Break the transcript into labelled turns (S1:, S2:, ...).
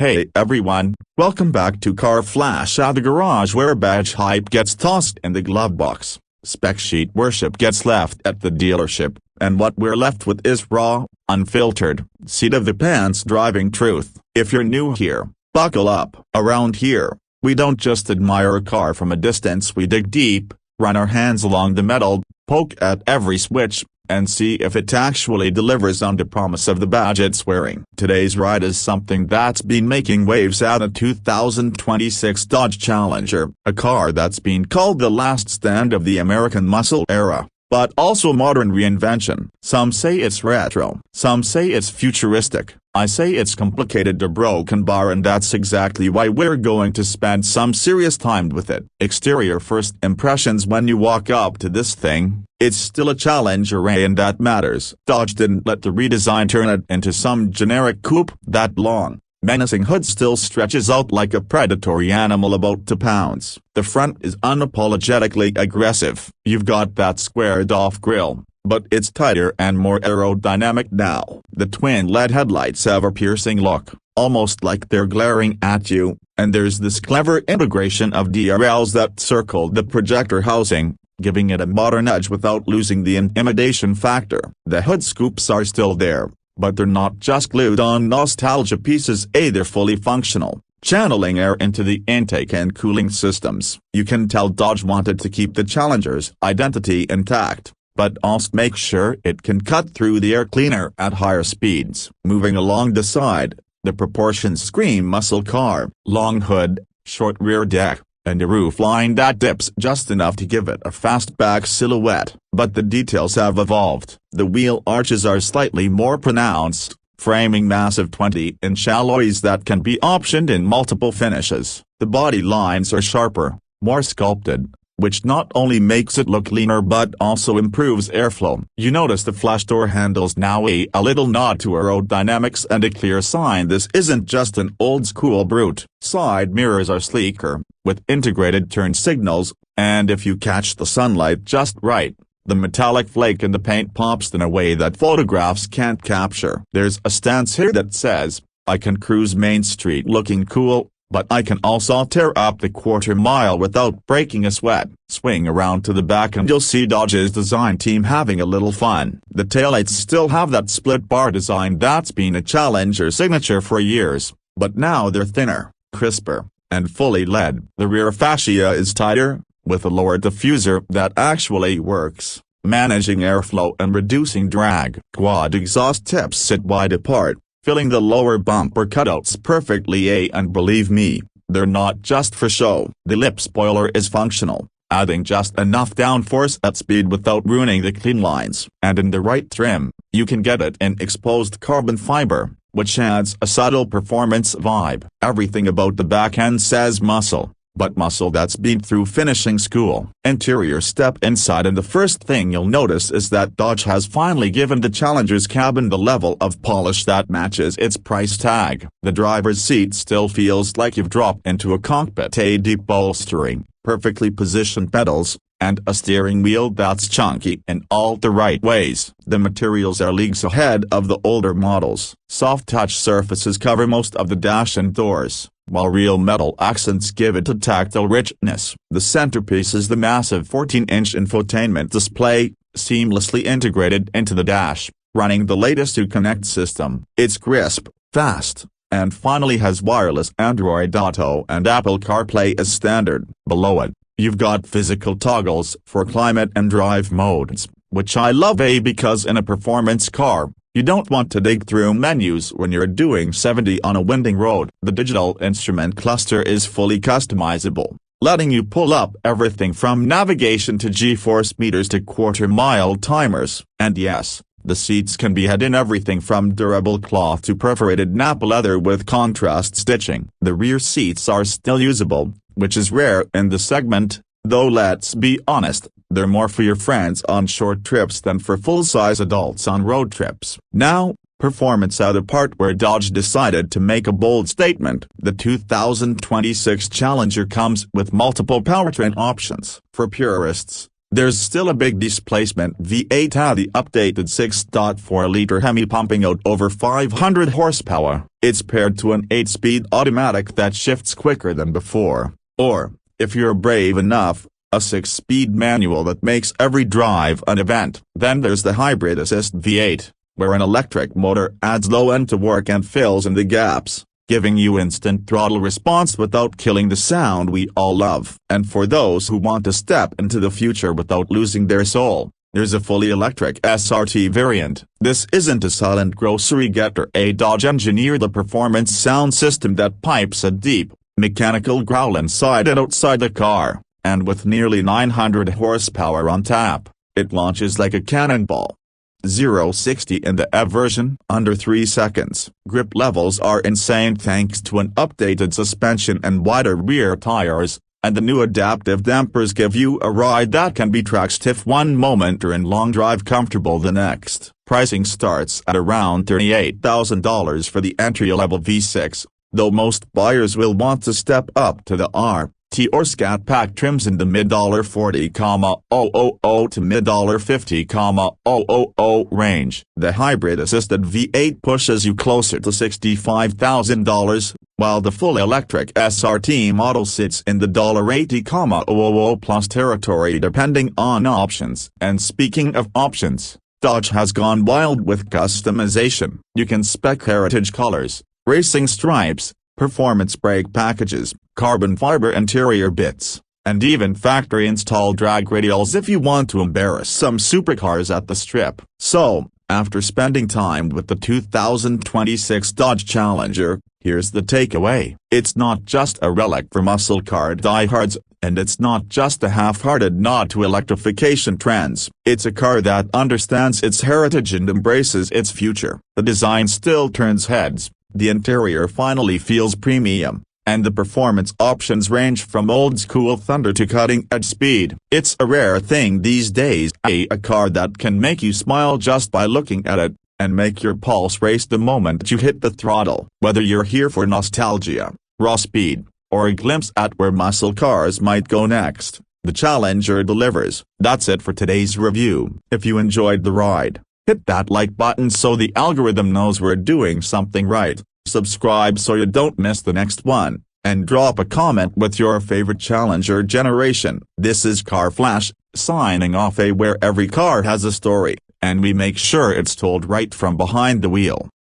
S1: Hey everyone, welcome back to Car Flash at the garage, where badge hype gets tossed in the glove box, spec sheet worship gets left at the dealership, and what we're left with is raw, unfiltered, seat-of-the-pants driving truth. If you're new here, buckle up. Around here, we don't just admire a car from a distance, we dig deep, run our hands along the metal, poke at every switch, and see if it actually delivers on the promise of the badge it's wearing. Today's ride is something that's been making waves at a 2026 Dodge Challenger, a car that's been called the last stand of the American muscle era, but also modern reinvention. Some say it's retro, some say it's futuristic, I say it's complicated or broken bar, and that's exactly why we're going to spend some serious time with it. Exterior first impressions. When you walk up to this thing, it's still a Challenger, and that matters. Dodge didn't let the redesign turn it into some generic coupe. That long, menacing hood still stretches out like a predatory animal about to pounce. The front is unapologetically aggressive. You've got that squared-off grille, but it's tighter and more aerodynamic now. The twin LED headlights have a piercing look, almost like they're glaring at you, and there's this clever integration of DRLs that circle the projector housing, giving it a modern edge without losing the intimidation factor. The hood scoops are still there, but they're not just glued-on nostalgia pieces. They're fully functional, channeling air into the intake and cooling systems. You can tell Dodge wanted to keep the Challenger's identity intact, but also make sure it can cut through the air cleaner at higher speeds. Moving along the side, the proportions scream muscle car. Long hood, short rear deck, and a roofline that dips just enough to give it a fastback silhouette. But the details have evolved. The wheel arches are slightly more pronounced, framing massive 20-inch alloys that can be optioned in multiple finishes. The body lines are sharper, more sculpted, which not only makes it look leaner but also improves airflow. You notice the flash door handles now, a little nod to aerodynamics and a clear sign this isn't just an old-school brute. Side mirrors are sleeker, with integrated turn signals, and if you catch the sunlight just right, the metallic flake in the paint pops in a way that photographs can't capture. There's a stance here that says, I can cruise Main Street looking cool, but I can also tear up the quarter-mile without breaking a sweat. Swing around to the back and you'll see Dodge's design team having a little fun. The taillights still have that split bar design that's been a Challenger signature for years, but now they're thinner, crisper, and fully LED. The rear fascia is tighter, with a lower diffuser that actually works, managing airflow and reducing drag. Quad exhaust tips sit wide apart, filling the lower bumper cutouts perfectly, and believe me, they're not just for show. The lip spoiler is functional, adding just enough downforce at speed without ruining the clean lines. And in the right trim, you can get it in exposed carbon fiber, which adds a subtle performance vibe. Everything about the back end says muscle, but muscle that's been through finishing school. Interior. Step inside and the first thing you'll notice is that Dodge has finally given the Challenger's cabin the level of polish that matches its price tag. The driver's seat still feels like you've dropped into a cockpit. A deep bolstering, perfectly positioned pedals, and a steering wheel that's chunky in all the right ways. The materials are leagues ahead of the older models. Soft touch surfaces cover most of the dash and doors, while real metal accents give it a tactile richness. The centerpiece is the massive 14-inch infotainment display, seamlessly integrated into the dash, running the latest Uconnect system. It's crisp, fast, and finally has wireless Android Auto and Apple CarPlay as standard. Below it, you've got physical toggles for climate and drive modes, which I love, because in a performance car, you don't want to dig through menus when you're doing 70 on a winding road. The digital instrument cluster is fully customizable, letting you pull up everything from navigation to G-force meters to quarter-mile timers. And yes, the seats can be had in everything from durable cloth to perforated Nappa leather with contrast stitching. The rear seats are still usable, which is rare in the segment, though let's be honest, they're more for your friends on short trips than for full-size adults on road trips. Now, performance at a part where Dodge decided to make a bold statement. The 2026 Challenger comes with multiple powertrain options. For purists, There's still a big displacement. V8 had the updated 6.4-liter HEMI pumping out over 500 horsepower. It's paired to an 8-speed automatic that shifts quicker than before, or, if you're brave enough, a 6-speed manual that makes every drive an event. Then there's the hybrid assist V8, where an electric motor adds low end to work and fills in the gaps, giving you instant throttle response without killing the sound we all love. And for those who want to step into the future without losing their soul, there's a fully electric SRT variant. This isn't a silent grocery getter. Dodge engineered the performance sound system that pipes a deep, mechanical growl inside and outside the car, and with nearly 900 horsepower on tap, it launches like a cannonball. 0-60 in the EV version under 3 seconds. Grip levels are insane thanks to an updated suspension and wider rear tires, and the new adaptive dampers give you a ride that can be track stiff one moment or in long drive comfortable the next. Pricing starts at around $38,000 for the entry-level V6, though most buyers will want to step up to the R, T or Scat Pack trims in the mid-$40,000 to mid-$50,000 range. The hybrid-assisted V8 pushes you closer to $65,000, while the full electric SRT model sits in the $80,000 plus territory depending on options. And speaking of options, Dodge has gone wild with customization. You can spec heritage colors, racing stripes, performance brake packages, carbon fiber interior bits, and even factory-installed drag radials if you want to embarrass some supercars at the strip. So, after spending time with the 2026 Dodge Challenger, here's the takeaway. It's not just a relic for muscle car diehards, and it's not just a half-hearted nod to electrification trends. It's a car that understands its heritage and embraces its future. The design still turns heads, the interior finally feels premium, and the performance options range from old-school thunder to cutting-edge speed. It's a rare thing these days, a car that can make you smile just by looking at it, and make your pulse race the moment you hit the throttle. Whether you're here for nostalgia, raw speed, or a glimpse at where muscle cars might go next, the Challenger delivers. That's it for today's review. If you enjoyed the ride, hit that like button so the algorithm knows we're doing something right. Subscribe so you don't miss the next one, and drop a comment with your favorite Challenger generation. This is Car Flash, signing off, where every car has a story, and we make sure it's told right from behind the wheel.